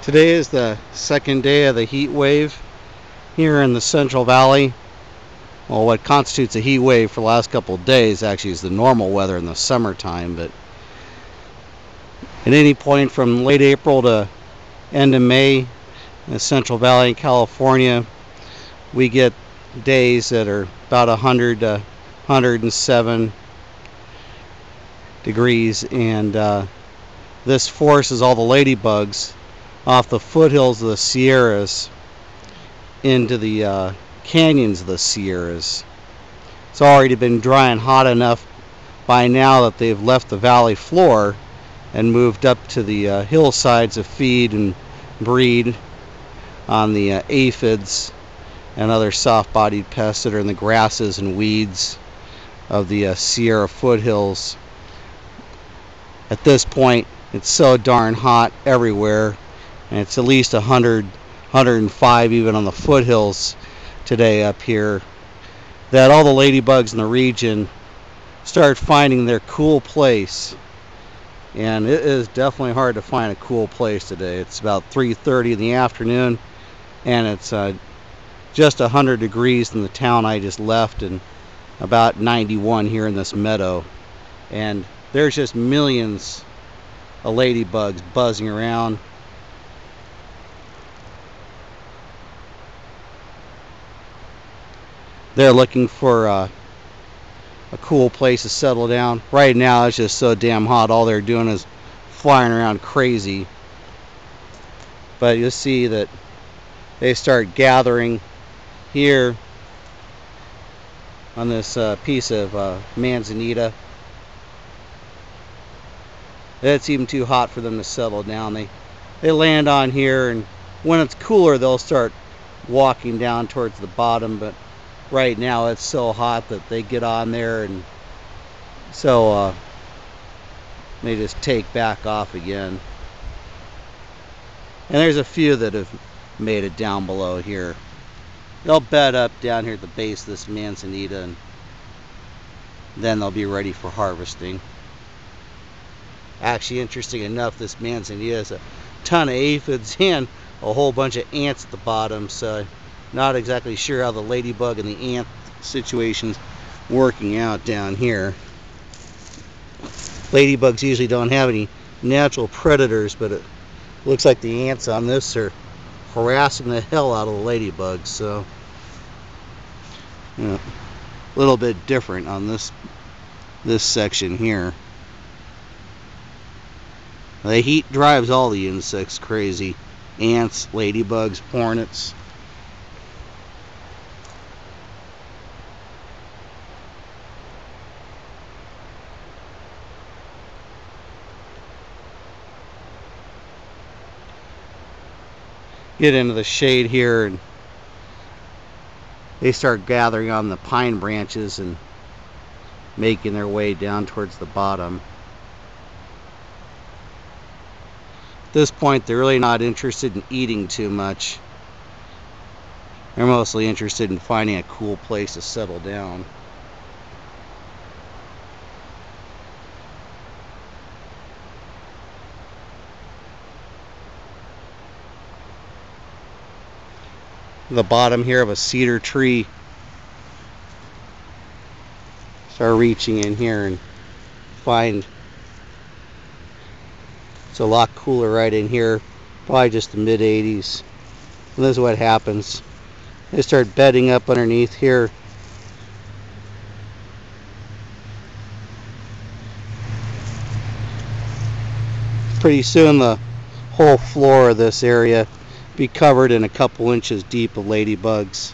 Today is the second day of the heat wave here in the Central Valley. Well, what constitutes a heat wave for the last couple of days actually is the normal weather in the summertime, but at any point from late April to end of May in the Central Valley in California, we get days that are about 100 to 107 degrees, and this forces all the ladybugs off the foothills of the Sierras into the canyons of the Sierras. It's already been dry and hot enough by now that they've left the valley floor and moved up to the hillsides to feed and breed on the aphids and other soft-bodied pests that are in the grasses and weeds of the Sierra foothills. At this point, it's so darn hot everywhere, and it's at least 100, 105 even on the foothills today up here, that all the ladybugs in the region start finding their cool place. And it is definitely hard to find a cool place today. It's about 3:30 in the afternoon, and it's just 100 degrees in the town I just left, and about 91 here in this meadow. And there's just millions of ladybugs buzzing around. They're looking for a cool place to settle down. Right now it's just so damn hot, all they're doing is flying around crazy. But you'll see that they start gathering here on this piece of manzanita. It's even too hot for them to settle down. They land on here, and when it's cooler they'll start walking down towards the bottom, but right now it's so hot that they get on there, and so they just take back off again. And there's a few that have made it down below here. They'll bed up down here at the base of this manzanita, and then they'll be ready for harvesting. Actually, interesting enough, this manzanita has a ton of aphids and a whole bunch of ants at the bottom, so not exactly sure how the ladybug and the ant situation's working out down here. Ladybugs usually don't have any natural predators, but it looks like the ants on this are harassing the hell out of the ladybugs, so a little bit different on this section here. The heat drives all the insects crazy. Ants, ladybugs, hornets. Get into the shade here, and they start gathering on the pine branches and making their way down towards the bottom. At this point, they're really not interested in eating too much. They're mostly interested in finding a cool place to settle down. The bottom here of a cedar tree. Start reaching in here and find it's a lot cooler right in here, probably just the mid-80s. And this is what happens. They start bedding up underneath here. Pretty soon the whole floor of this area be covered in a couple inches deep of ladybugs.